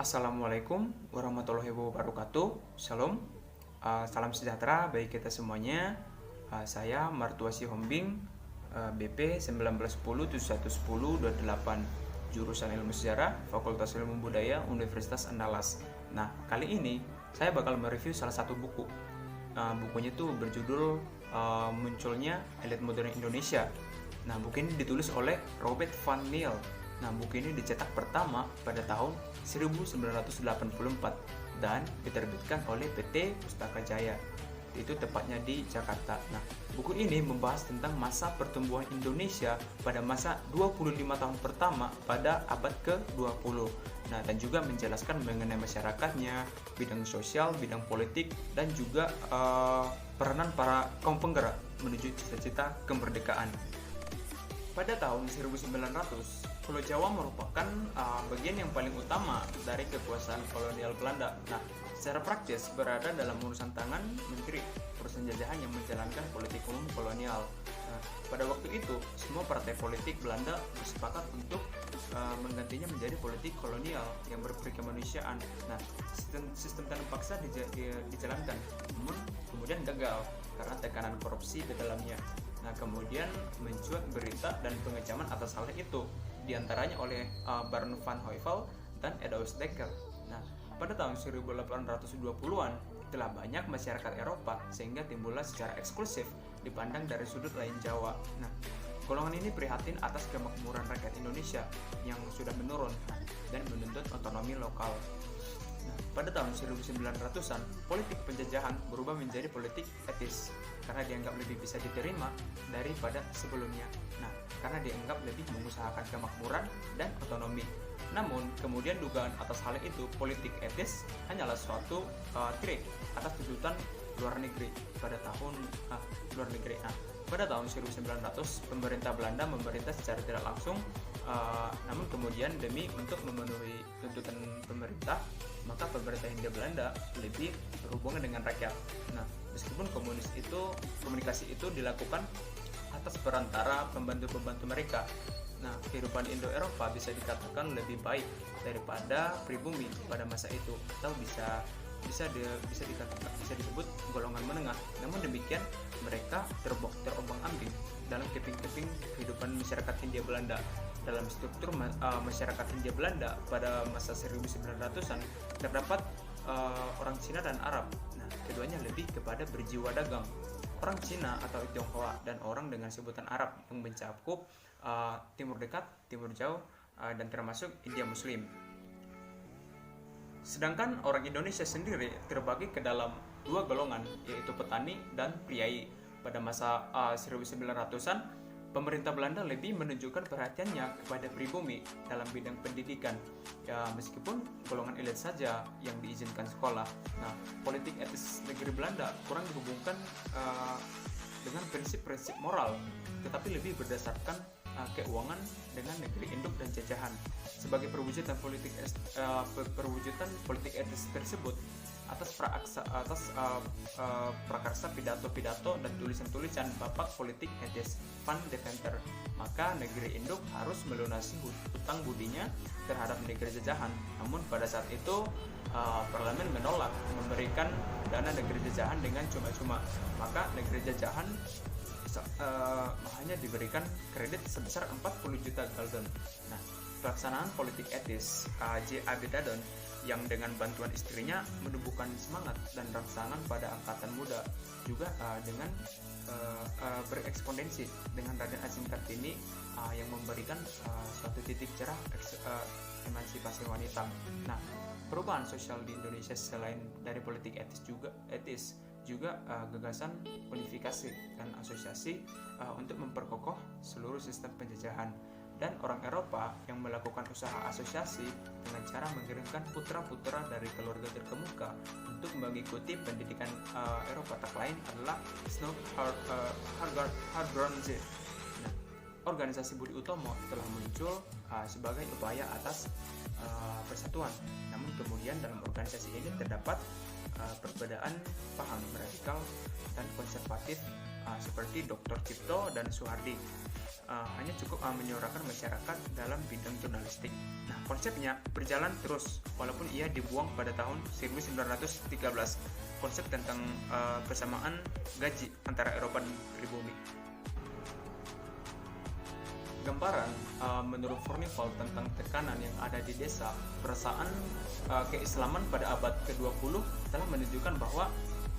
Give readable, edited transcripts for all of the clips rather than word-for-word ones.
Assalamualaikum warahmatullahi wabarakatuh. Shalom. Salam sejahtera bagi kita semuanya. Saya Martua Sihombing, BP 1910-7110-28, jurusan Ilmu Sejarah, Fakultas Ilmu Budaya, Universitas Andalas. Nah, kali ini saya bakal mereview salah satu buku. Bukunya itu berjudul Munculnya Elit Modern Indonesia. Nah, buku ini ditulis oleh Robert Van Niel. Nah, buku ini dicetak pertama pada tahun 1984 dan diterbitkan oleh PT Pustaka Jaya. Itu tepatnya di Jakarta. Nah, buku ini membahas tentang masa pertumbuhan Indonesia pada masa 25 tahun pertama pada abad ke-20. Nah, dan juga menjelaskan mengenai masyarakatnya, bidang sosial, bidang politik, dan juga peranan para kaum penggerak menuju cita-cita kemerdekaan. Pada tahun 1900, Pulau Jawa merupakan bagian yang paling utama dari kekuasaan kolonial Belanda. Nah, secara praktis berada dalam urusan tangan Menteri Perusahaan Jajahan yang menjalankan politik umum kolonial. Nah, pada waktu itu, semua partai politik Belanda bersepakat untuk menggantinya menjadi politik kolonial yang berperi kemanusiaan. Nah, sistem tanam paksa dijalankan, namun kemudian gagal karena tekanan korupsi di dalamnya. Nah, kemudian mencuat berita dan pengecaman atas hal itu, diantaranya oleh Baron van Heuvel dan Edoas Dekker. Nah, pada tahun 1820-an telah banyak masyarakat Eropa sehingga timbullah secara eksklusif dipandang dari sudut lain Jawa. Nah, golongan ini prihatin atas kemakmuran rakyat Indonesia yang sudah menurun dan menuntut otonomi lokal. Nah, pada tahun 1900-an, politik penjajahan berubah menjadi politik etis karena dianggap lebih bisa diterima daripada sebelumnya. Nah, karena dianggap lebih mengusahakan kemakmuran dan otonomi. Namun, kemudian dugaan atas hal itu, politik etis hanyalah suatu trik atas tuntutan luar negeri pada tahun luar negeri. Nah, pada tahun 1900, pemerintah Belanda memerintah secara tidak langsung, namun kemudian demi untuk memenuhi tuntutan pemerintah, maka pemerintah Hindia Belanda lebih berhubungan dengan rakyat. Nah, meskipun komunikasi itu dilakukan atas perantara pembantu-pembantu mereka. Nah, kehidupan Indo-Eropa bisa dikatakan lebih baik daripada pribumi pada masa itu, atau bisa disebut golongan menengah. Namun demikian, mereka terombang-ambing dalam keping-keping kehidupan masyarakat Hindia Belanda. Dalam struktur masyarakat Hindia Belanda pada masa 1900-an terdapat orang Cina dan Arab. Nah, keduanya lebih kepada berjiwa dagang. Orang Cina atau Tionghoa dan orang dengan sebutan Arab yang mencakup Timur Dekat, Timur Jauh, dan termasuk India Muslim. Sedangkan orang Indonesia sendiri terbagi ke dalam dua golongan, yaitu petani dan priai. Pada masa 1900-an, pemerintah Belanda lebih menunjukkan perhatiannya kepada pribumi dalam bidang pendidikan. Ya, meskipun golongan elit saja yang diizinkan sekolah. Nah, politik etis negeri Belanda kurang dihubungkan dengan prinsip-prinsip moral, tetapi lebih berdasarkan keuangan dengan negeri induk dan jajahan. Sebagai perwujudan politik etis tersebut, atas prakarsa pidato-pidato dan tulisan-tulisan Bapak Politik Etis Van Deventer, maka negeri induk harus melunasi hutang budinya terhadap negeri jajahan. Namun pada saat itu parlemen menolak memberikan dana negeri jajahan dengan cuma-cuma, maka negeri jajahan hanya diberikan kredit sebesar 40 juta gulden. Nah, pelaksanaan politik etis J.A. Bedadon yang dengan bantuan istrinya menumbuhkan semangat dan rangsangan pada angkatan muda, juga dengan berekspondensi dengan Raden Azim Kartini yang memberikan suatu titik cerah emansipasi wanita. Nah, perubahan sosial di Indonesia selain dari politik etis juga gagasan unifikasi dan asosiasi untuk memperkokoh seluruh sistem penjajahan. Dan orang Eropa yang melakukan usaha asosiasi dengan cara mengirimkan putra-putra dari keluarga terkemuka untuk mengikuti pendidikan Eropa. Tak lain adalah Snowhardbronze. Nah, organisasi Budi Utomo telah muncul sebagai upaya atas persatuan. Namun kemudian dalam organisasi ini terdapat perbedaan paham radikal dan konservatif seperti Dr. Cipto dan Soehardi. hanya cukup menyuarakan masyarakat dalam bidang jurnalistik. Nah, konsepnya berjalan terus walaupun ia dibuang pada tahun 1913. Konsep tentang persamaan gaji antara Eropa dan pribumi. Gambaran menurut Furnival tentang tekanan yang ada di desa, perasaan keislaman pada abad ke-20 telah menunjukkan bahwa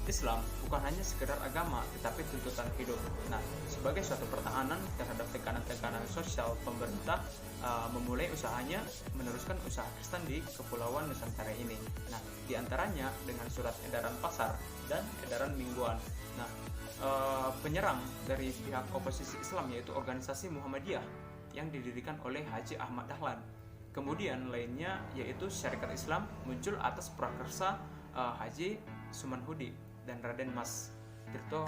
Islam bukan hanya sekedar agama, tetapi tuntutan hidup. Nah, sebagai suatu pertahanan terhadap tekanan-tekanan sosial, pemerintah memulai usahanya meneruskan usaha Kristen di Kepulauan Nusantara ini. Nah, diantaranya dengan surat edaran pasar dan edaran mingguan. Nah, penyerang dari pihak oposisi Islam yaitu organisasi Muhammadiyah yang didirikan oleh Haji Ahmad Dahlan. Kemudian lainnya yaitu Syarikat Islam muncul atas prakarsa Haji Sumanhudi dan Raden Mas Tirto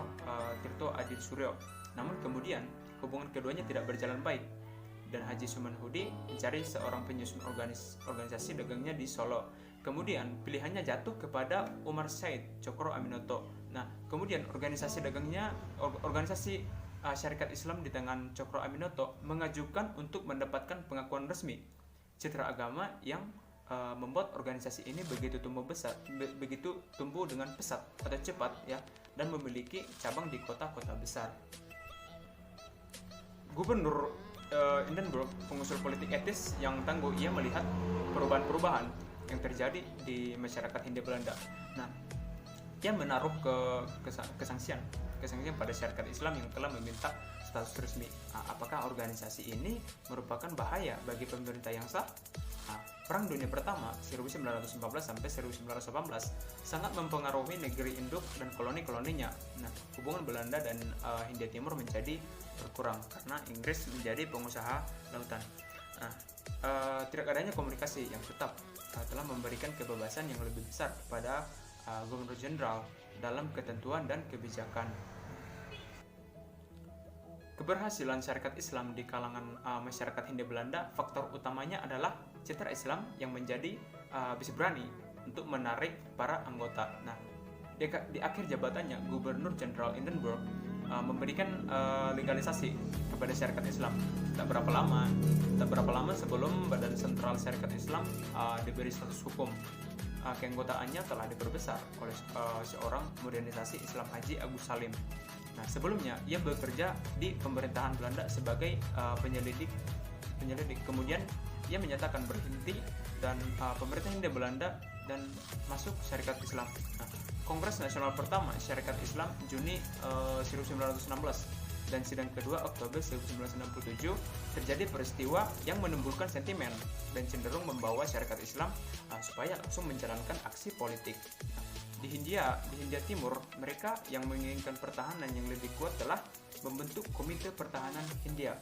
Adi Suryo. Namun kemudian hubungan keduanya tidak berjalan baik dan Haji Sumanhudi mencari seorang penyusun organisasi dagangnya di Solo. Kemudian pilihannya jatuh kepada Umar Said Cokro Aminoto. Nah, kemudian organisasi Syarikat Islam di tangan Cokro Aminoto mengajukan untuk mendapatkan pengakuan resmi citra agama yang membuat organisasi ini begitu tumbuh dengan pesat atau cepat ya, dan memiliki cabang di kota-kota besar. Gubernur Hindenburg, pengusul politik etis yang tangguh, ia melihat perubahan-perubahan yang terjadi di masyarakat Hindia Belanda. Nah, ia menaruh kesangsian pada Syarikat Islam yang telah meminta status resmi. Apakah organisasi ini merupakan bahaya bagi pemerintah yang sah? Perang Dunia Pertama 1914 sampai 1918 sangat mempengaruhi negeri induk dan koloni-koloninya. Nah, hubungan Belanda dan Hindia Timur menjadi berkurang karena Inggris menjadi pengusaha lautan. Nah, tidak adanya komunikasi yang tetap telah memberikan kebebasan yang lebih besar kepada Gubernur Jenderal dalam ketentuan dan kebijakan. Keberhasilan Syarikat Islam di kalangan masyarakat Hindia Belanda, faktor utamanya adalah citra Islam yang menjadi besi berani untuk menarik para anggota. Nah, di akhir jabatannya, Gubernur Jenderal Hindenburg memberikan legalisasi kepada Syarikat Islam. Tak berapa lama sebelum Badan Sentral Syarikat Islam diberi status hukum, keanggotaannya telah diperbesar oleh seorang modernisasi Islam Haji Agus Salim. Nah, sebelumnya ia bekerja di pemerintahan Belanda sebagai penyelidik. Kemudian ia menyatakan berhenti dan pemerintah Hindia Belanda dan masuk Syarikat Islam. Nah, Kongres Nasional pertama Syarikat Islam Juni 1916 dan sidang kedua Oktober 1967 terjadi peristiwa yang menimbulkan sentimen dan cenderung membawa Syarikat Islam supaya langsung menjalankan aksi politik. Di Hindia Timur, mereka yang menginginkan pertahanan yang lebih kuat telah membentuk Komite Pertahanan Hindia.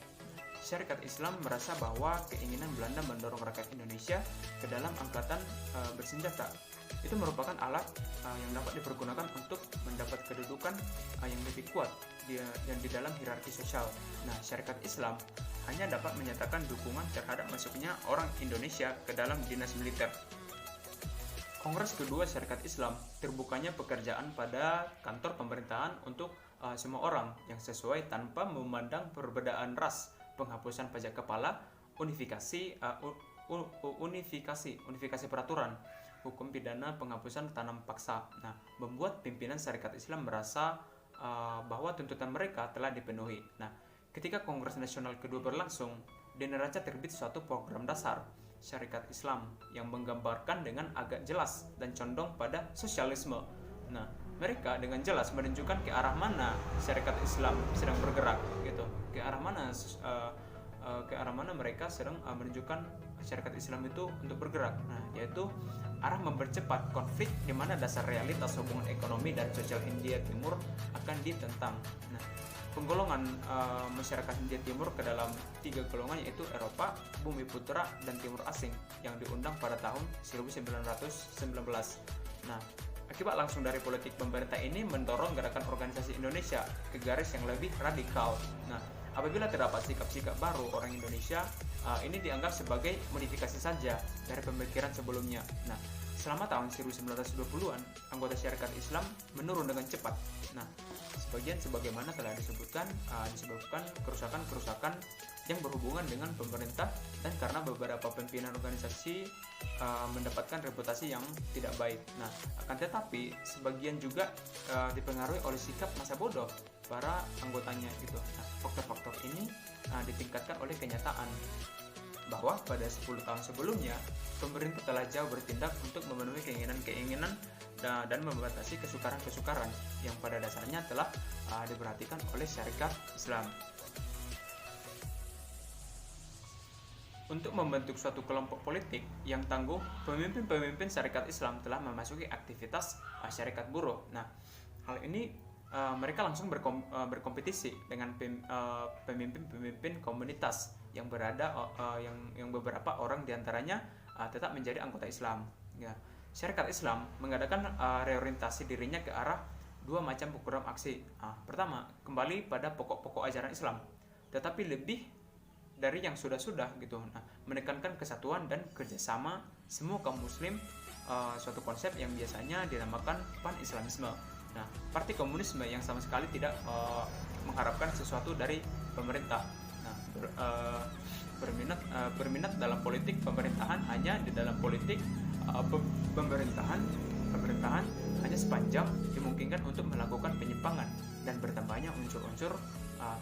Syarikat Islam merasa bahwa keinginan Belanda mendorong rakyat Indonesia ke dalam angkatan bersenjata itu merupakan alat yang dapat dipergunakan untuk mendapat kedudukan yang lebih kuat di dalam hierarki sosial. Nah, Syarikat Islam hanya dapat menyatakan dukungan terhadap masuknya orang Indonesia ke dalam dinas militer. Kongres kedua Syarikat Islam, terbukanya pekerjaan pada kantor pemerintahan untuk semua orang yang sesuai tanpa memandang perbedaan ras, penghapusan pajak kepala, unifikasi peraturan, hukum pidana, penghapusan tanam paksa. Nah, membuat pimpinan Syarikat Islam merasa bahwa tuntutan mereka telah dipenuhi. Nah, ketika Kongres Nasional kedua berlangsung, di neraca terbit suatu program dasar Syarikat Islam yang menggambarkan dengan agak jelas dan condong pada sosialisme. Nah, mereka dengan jelas menunjukkan ke arah mana Syarikat Islam sedang bergerak, gitu. Ke arah mana mereka sedang menunjukkan Syarikat Islam itu untuk bergerak. Nah, yaitu arah mempercepat konflik di mana dasar realitas hubungan ekonomi dan sosial Hindia Timur akan ditentang. Nah, penggolongan masyarakat Hindia Timur ke dalam 3 golongan yaitu Eropa, Bumi Putra, dan Timur Asing yang diundang pada tahun 1919. Nah, akibat langsung dari politik pemerintah ini mendorong gerakan organisasi Indonesia ke garis yang lebih radikal. Nah, apabila terdapat sikap-sikap baru orang Indonesia, ini dianggap sebagai modifikasi saja dari pemikiran sebelumnya. Nah, selama tahun 1920-an, anggota syarikat Islam menurun dengan cepat. Nah, sebagaimana telah disebutkan, disebabkan kerusakan-kerusakan yang berhubungan dengan pemerintah dan karena beberapa pimpinan organisasi mendapatkan reputasi yang tidak baik. Nah, akan tetapi sebagian juga dipengaruhi oleh sikap masa bodoh para anggotanya gitu. Nah, faktor-faktor ini ditingkatkan oleh kenyataan bahwa pada 10 tahun sebelumnya pemerintah telah jauh bertindak untuk memenuhi keinginan-keinginan dan membatasi kesukaran-kesukaran yang pada dasarnya telah diperhatikan oleh syarikat Islam. Untuk membentuk suatu kelompok politik yang tangguh, pemimpin-pemimpin syarikat Islam telah memasuki aktivitas syarikat buruh. Nah, hal ini mereka langsung berkompetisi dengan pemimpin-pemimpin komunitas yang berada yang beberapa orang diantaranya tetap menjadi anggota Islam. Ya, syarikat Islam mengadakan reorientasi dirinya ke arah dua macam program aksi. Pertama, kembali pada pokok-pokok ajaran Islam, tetapi lebih dari yang sudah-sudah gitu. Nah, menekankan kesatuan dan kerjasama semua kaum Muslim, suatu konsep yang biasanya dinamakan pan-Islamisme. Nah, partai komunisme yang sama sekali tidak mengharapkan sesuatu dari pemerintah. Nah, berminat dalam politik pemerintahan hanya di dalam politik pemerintahan hanya sepanjang dimungkinkan untuk melakukan penyimpangan dan bertambahnya unsur-unsur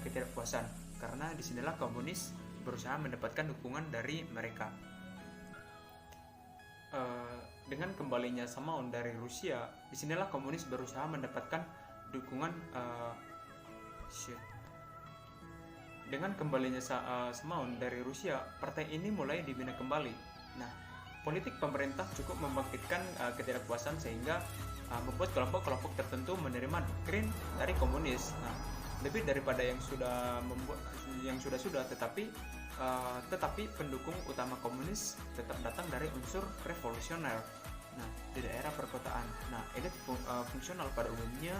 ketidakpuasan, karena disinilah komunis berusaha mendapatkan dukungan dari mereka. Dengan kembalinya Samaun dari Rusia, disinilah komunis berusaha mendapatkan dukungan. Dengan kembalinya Samaun dari Rusia, partai ini mulai dibina kembali. Nah, politik pemerintah cukup membangkitkan ketidakpuasan sehingga membuat kelompok-kelompok tertentu menerima doktrin dari komunis. Nah, lebih daripada yang sudah, tetapi pendukung utama komunis tetap datang dari unsur revolusioner. Nah, di daerah perkotaan. Nah, elit fungsional pada umumnya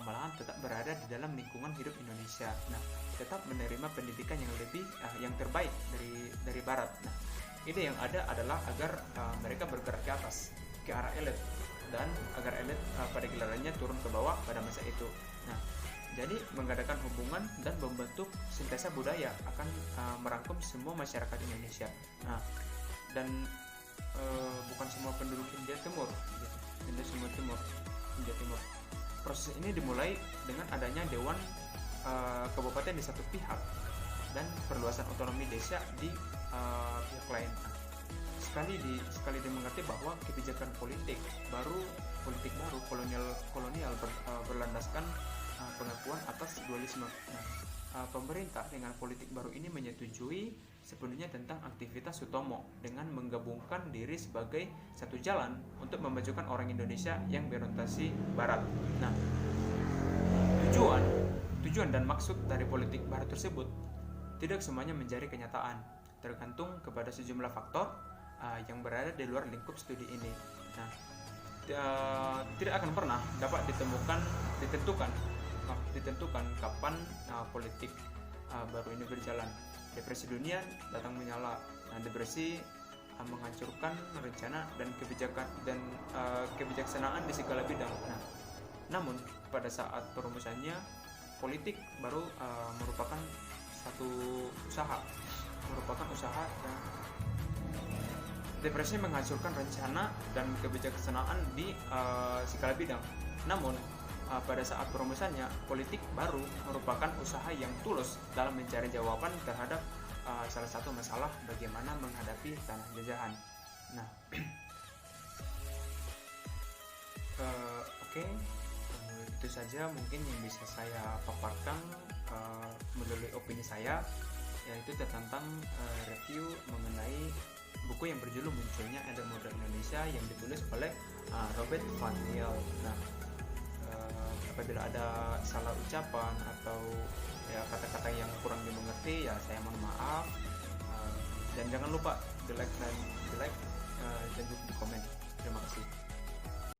malahan tetap berada di dalam lingkungan hidup Indonesia. Nah, tetap menerima pendidikan yang terbaik dari Barat. Nah, ide yang ada adalah agar mereka bergerak ke atas, ke arah elit, dan agar elit pada gilirannya turun ke bawah pada masa itu. Nah, jadi mengadakan hubungan dan membentuk sintesa budaya akan merangkum semua masyarakat Indonesia. Nah, dan bukan semua penduduk India Timur, India Timur. Proses ini dimulai dengan adanya Dewan Kabupaten di satu pihak dan perluasan otonomi desa di pihak lain. Nah, sekali dimengerti bahwa kebijakan politik baru kolonial berlandaskan pengakuan atas dualisme. Nah, pemerintah dengan politik baru ini menyetujui sepenuhnya tentang aktivitas Sutomo dengan menggabungkan diri sebagai satu jalan untuk memajukan orang Indonesia yang berorientasi Barat. Nah, tujuan dan maksud dari politik Barat tersebut tidak semuanya menjadi kenyataan, tergantung kepada sejumlah faktor yang berada di luar lingkup studi ini. Nah, tidak akan pernah dapat ditentukan kapan politik baru ini berjalan. Depresi dunia datang menyala. Nah, depresi menghancurkan rencana dan kebijaksanaan di segala bidang. Nah, namun pada saat perumusannya, politik baru merupakan usaha dan depresi menghancurkan rencana dan kebijaksanaan di segala bidang. Namun pada saat perumusannya, politik baru merupakan usaha yang tulus dalam mencari jawaban terhadap salah satu masalah bagaimana menghadapi tanah jajahan. Nah, oke. Itu saja mungkin yang bisa saya paparkan melalui opini saya, yaitu tentang review mengenai buku yang berjudul Munculnya Elite Modern Indonesia yang ditulis oleh Robert Van Niel. Nah, apabila ada salah ucapan atau ya kata-kata yang kurang dimengerti, ya saya mohon maaf, dan jangan lupa di like dan juga di komen. Terima kasih.